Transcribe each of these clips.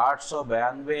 892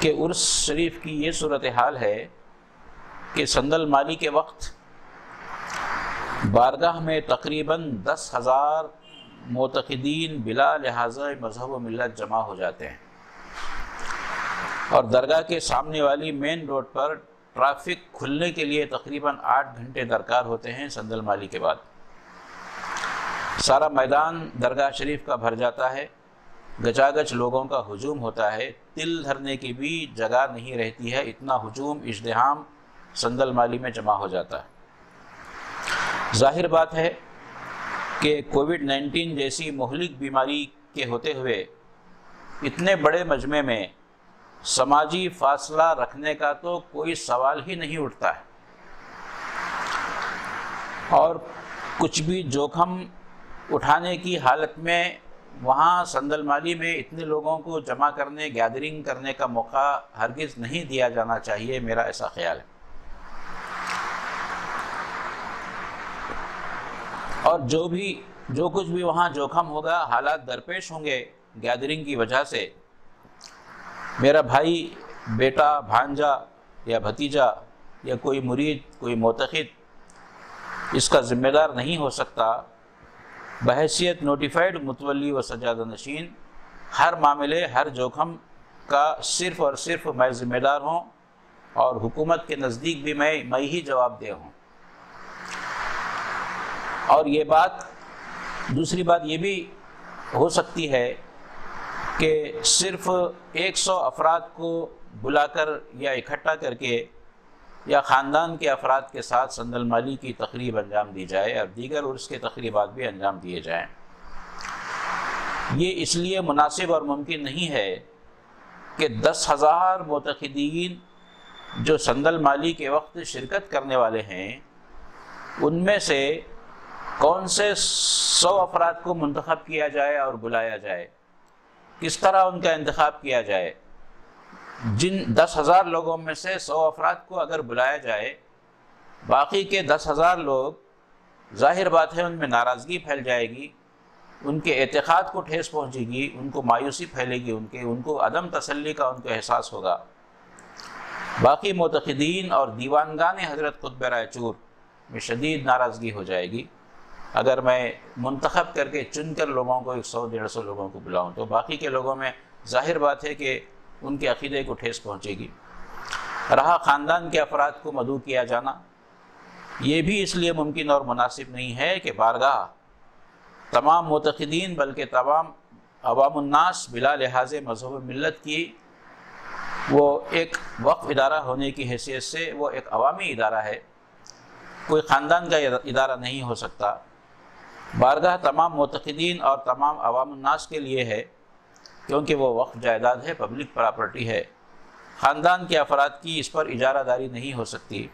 کہ عرس شریف کی یہ صورتحال ہے کہ سندل مالی کے وقت بارگاہ میں تقریباً 10,000 معتقدین بلا لحاظ مذہب و ملت جمع ہو جاتے ہیں، اور درگاہ کے سامنے والی مین روڈ پر ٹریفک کھلنے کے لیے تقریباً 8 گھنٹے درکار ہوتے ہیں سندل مالی کے بعد۔ سارا میدان درگاہ شریف کا بھر جاتا ہے، گچاگچ لوگوں کا ہجوم ہوتا ہے، تل دھرنے کی بھی جگہ نہیں رہتی ہے، اتنا ہجوم ازدحام سندل مالی میں جمع ہو جاتا ہے۔ ظاہر بات ہے کہ کووڈ-19 جیسی مہلک بیماری کے ہوتے ہوئے اتنے بڑے مجمع میں سماجی فاصلہ رکھنے کا تو کوئی سوال ہی نہیں اٹھتا ہے، اور کچھ بھی جوخم اٹھانے کی حالت میں وہاں سندل مالی میں اتنے لوگوں کو جمع کرنے، گیدرنگ کرنے کا موقع ہرگز نہیں دیا جانا چاہیے، میرا ایسا خیال ہے۔ اور جو کچھ بھی وہاں جوخم ہوگا، حالات درپیش ہوں گے گیدرنگ کی وجہ سے، میرا بھائی، بیٹا، بھانجا یا بھتیجا یا کوئی مرید، کوئی معتقد اس کا ذمہ دار نہیں ہو سکتا۔ بحیثیت نوٹیفائڈ متولی و سجادہ نشین ہر معاملے، ہر جوخم کا صرف اور صرف میں ذمہ دار ہوں، اور حکومت کے نزدیک بھی میں ہی جواب دہ ہوں۔ اور یہ بات، دوسری بات یہ بھی ہو سکتی ہے کہ صرف 100 افراد کو بلا کر یا اکٹھا کر کے یا خاندان کے افراد کے ساتھ سندل مالی کی تقریب انجام دی جائے، اور دیگر عرس کے تقریبات بھی انجام دیے جائیں۔ یہ اس لیے مناسب اور ممکن نہیں ہے کہ 10,000 معتقدین جو سندل مالی کے وقت شرکت کرنے والے ہیں، ان میں سے کون سے 100 افراد کو منتخب کیا جائے اور بلایا جائے، کس طرح ان کا انتخاب کیا جائے۔ جن 10,000 لوگوں میں سے 100 افراد کو اگر بلایا جائے، باقی کے 10,000 لوگ، ظاہر بات ہے ان میں ناراضگی پھیل جائے گی، ان کے اعتقاد کو ٹھیس پہنچے گی، ان کو مایوسی پھیلے گی، ان کو عدم تسلی کا ان کو احساس ہوگا۔ باقی معتقدین اور دیوانگان حضرت قطب رائے چور میں شدید ناراضگی ہو جائے گی۔ اگر میں منتخب کر کے چن کر لوگوں کو 100-150 لوگوں کو بلاؤں تو باقی کے لوگوں میں ظاہر بات ہے کہ ان کے عقیدے کو ٹھیس پہنچے گی۔ رہا خاندان کے افراد کو مدعو کیا جانا، یہ بھی اس لیے ممکن اور مناسب نہیں ہے کہ بارگاہ تمام معتقدین بلکہ تمام عوام الناس بلا لحاظ مذہب و ملت کی وہ ایک وقف ادارہ ہونے کی حیثیت سے وہ ایک عوامی ادارہ ہے، کوئی خاندان کا ادارہ نہیں ہو سکتا۔ بارگاہ تمام معتقدین اور تمام عوام الناس کے لیے ہے، کیونکہ وہ وقف جائیداد ہے، پبلک پراپرٹی ہے۔ خاندان کے افراد کی اس پر اجارہ داری نہیں ہو سکتی۔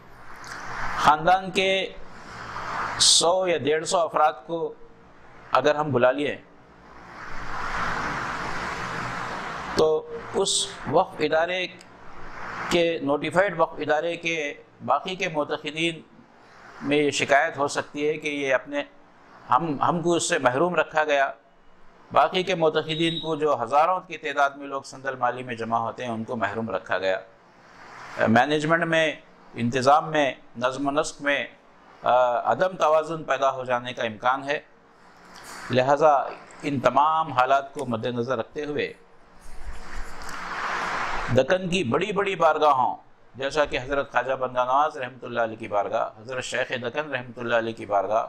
خاندان کے 100 یا 150 افراد کو اگر ہم بلا لیے تو اس وقف ادارے کے، نوٹیفائڈ وقف ادارے کے باقی کے معتقدین میں یہ شکایت ہو سکتی ہے کہ یہ ہم کو اس سے محروم رکھا گیا۔ باقی کے معتقدین کو جو ہزاروں کی تعداد میں لوگ سندل مالی میں جمع ہوتے ہیں، ان کو محروم رکھا گیا۔ مینجمنٹ میں، انتظام میں، نظم و نسق میں عدم توازن پیدا ہو جانے کا امکان ہے۔ لہٰذا ان تمام حالات کو مد نظر رکھتے ہوئے دکن کی بڑی بڑی بارگاہوں، جیسا کہ حضرت خواجہ بندہ نواز رحمۃ اللہ علیہ کی بارگاہ، حضرت شیخ دکن رحمۃ اللہ علیہ کی بارگاہ،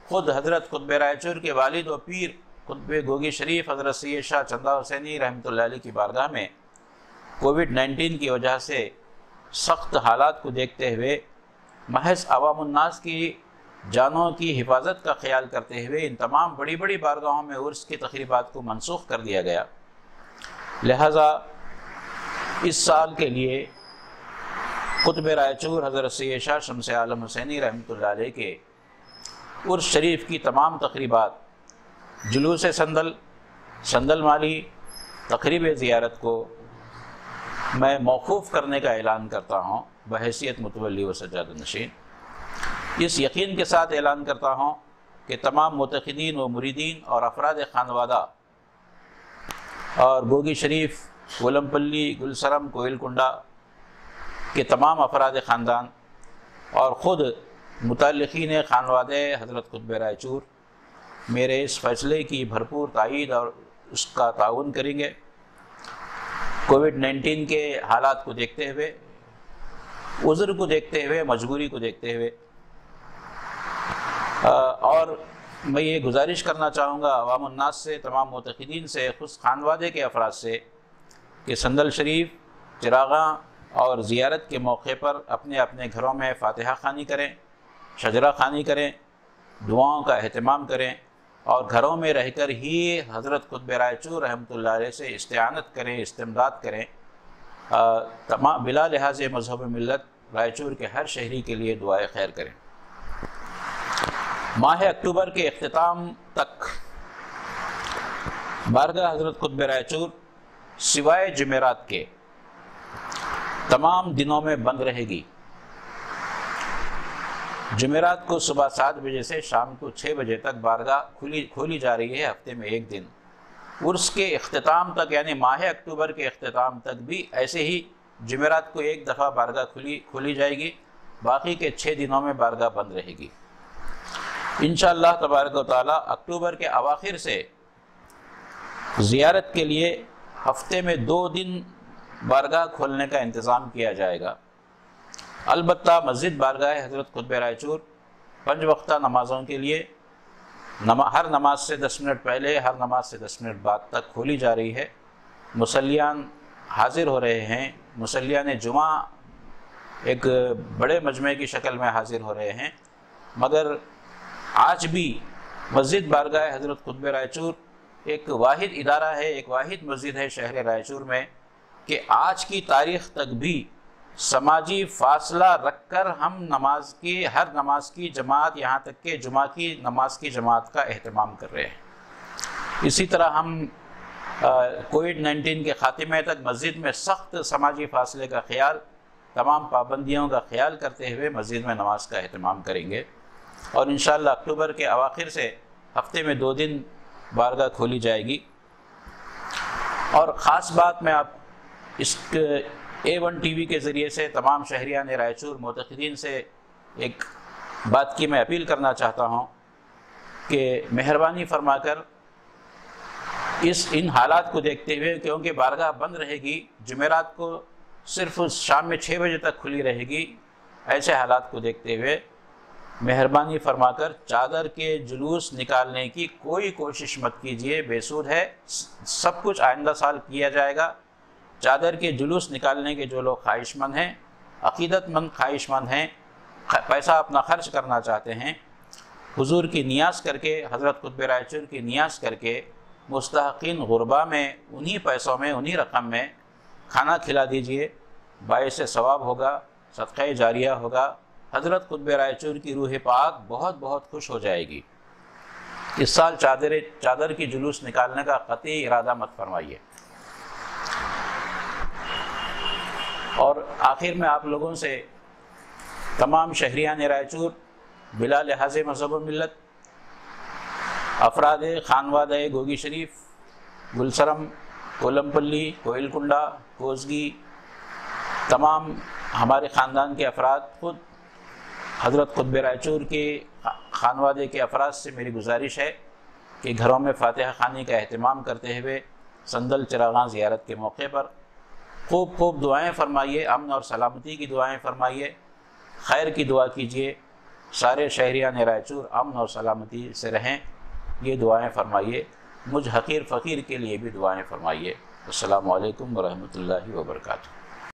خود حضرت قطب رائے چور کے والد و پیر قطب گوگی شریف حضرت سید شاہ چندہ حسینی رحمۃ اللہ علیہ کی بارگاہ میں کووڈ-19 کی وجہ سے سخت حالات کو دیکھتے ہوئے محض عوام الناس کی جانوں کی حفاظت کا خیال کرتے ہوئے ان تمام بڑی بڑی بارگاہوں میں عرس کی تقریبات کو منسوخ کر دیا گیا۔ لہٰذا اس سال کے لیے قطب رائے چور حضرت سید شاہ شمس عالم حسینی رحمۃ اللہ علیہ کے عرس شریف کی تمام تقریبات، جلوس سندل مالی، تقریب زیارت کو میں موقوف کرنے کا اعلان کرتا ہوں بحیثیت متولی و سجادہ نشین۔ اس یقین کے ساتھ اعلان کرتا ہوں کہ تمام معتقدین و مریدین اور افراد خانوادہ اور گوگی شریف کولمپلی، گلسرم، کوئل کنڈا کے تمام افراد خاندان اور خود متعلقین خانوادہ حضرت قطب رائچور میرے اس فیصلے کی بھرپور تائید اور اس کا تعاون کریں گے۔ کووڈ-19 کے حالات کو دیکھتے ہوئے، عذر کو دیکھتے ہوئے، مجبوری کو دیکھتے ہوئے، اور میں یہ گزارش کرنا چاہوں گا عوام الناس سے، تمام معتقدین سے، خود خانوادے کے افراد سے کہ سندل شریف، چراغاں اور زیارت کے موقع پر اپنے اپنے گھروں میں فاتحہ خوانی کریں، شجرہ خوانی کریں، دعاؤں کا اہتمام کریں اور گھروں میں رہ کر ہی حضرت قطب رائچور رحمۃ اللہ علیہ سے استعانت کریں، استمداد کریں۔ تمام بلا لحاظ مذہب و ملت رائچور کے ہر شہری کے لیے دعائے خیر کریں۔ ماہ اکتوبر کے اختتام تک بارگاہ حضرت قطب رائچور سوائے جمعرات کے تمام دنوں میں بند رہے گی۔ جمعرات کو صبح 7 بجے سے شام کو 6 بجے تک بارگاہ کھولی جا رہی ہے، ہفتے میں ایک دن۔ عرس کے اختتام تک یعنی ماہ اکتوبر کے اختتام تک بھی ایسے ہی جمعرات کو ایک دفعہ بارگاہ کھولی جائے گی، باقی کے 6 دنوں میں بارگاہ بند رہے گی۔ انشاءاللہ تبارک و تعالی اکتوبر کے اواخر سے زیارت کے لیے ہفتے میں 2 دن بارگاہ کھولنے کا انتظام کیا جائے گا۔ البتہ مسجد بارگاہ حضرت قطب رائچور 5 وقتہ نمازوں کے لیے ہر نماز سے 10 منٹ پہلے، ہر نماز سے 10 منٹ بعد تک کھولی جا رہی ہے۔ مصلیان حاضر ہو رہے ہیں، مصلیان جمعہ ایک بڑے مجمع کی شکل میں حاضر ہو رہے ہیں، مگر آج بھی مسجد بارگاہ حضرت قطب رائچور ایک واحد ادارہ ہے، ایک واحد مسجد ہے شہر رائچور میں کہ آج کی تاریخ تک بھی سماجی فاصلہ رکھ کر ہم ہر نماز کی جماعت، یہاں تک کہ جمعہ کی نماز کی جماعت کا اہتمام کر رہے ہیں۔ اسی طرح ہم کووڈ-19 کے خاتمے تک مسجد میں سخت سماجی فاصلے کا خیال، تمام پابندیوں کا خیال کرتے ہوئے مسجد میں نماز کا اہتمام کریں گے، اور انشاءاللہ اکتوبر کے اواخر سے ہفتے میں 2 دن بارگاہ کھولی جائے گی۔ اور خاص بات میں آپ اس A1 ٹی وی کے ذریعے سے تمام شہریان رائچور معتقدین سے ایک بات کی میں اپیل کرنا چاہتا ہوں کہ مہربانی فرما کر ان حالات کو دیکھتے ہوئے، کیونکہ بارگاہ بند رہے گی، جمعرات کو صرف شام میں 6 بجے تک کھلی رہے گی، ایسے حالات کو دیکھتے ہوئے مہربانی فرما کر چادر کے جلوس نکالنے کی کوئی کوشش مت کیجیے، بے سود ہے، سب کچھ آئندہ سال کیا جائے گا۔ چادر کے جلوس نکالنے کے جو لوگ خواہش مند ہیں، عقیدت مند خواہش مند ہیں، پیسہ اپنا خرچ کرنا چاہتے ہیں، حضور کی نیاز کر کے، حضرت قطب رائچور کی نیاز کر کے مستحقین غربا میں انہی پیسوں میں، انہی رقم میں کھانا کھلا دیجئے، باعث ثواب ہوگا، صدقہ جاریہ ہوگا، حضرت قطب رائچور کی روح پاک بہت بہت خوش ہو جائے گی۔ اس سال چادر کی جلوس نکالنے کا قطعی ارادہ مت فرمائیے۔ اور آخر میں آپ لوگوں سے تمام شہریان رائچور بلا لحاظ مذہب و ملت، افراد خانوادہ گوگی شریف، گلسرم، کولمپلی، کوئل کنڈا، کوزگی، تمام ہمارے خاندان کے افراد، خود حضرت قطب رائچور کے خانوادے کے افراد سے میری گزارش ہے کہ گھروں میں فاتحہ خوانی کا اہتمام کرتے ہوئے سندل چراغاں زیارت کے موقع پر خوب دعائیں فرمائیے، امن اور سلامتی کی دعائیں فرمائیے، خیر کی دعا کیجیے، سارے شہریان رائچور امن اور سلامتی سے رہیں، یہ دعائیں فرمائیے، مجھ حقیر فقیر کے لیے بھی دعائیں فرمائیے۔ السلام علیکم ورحمۃ اللہ وبرکاتہ۔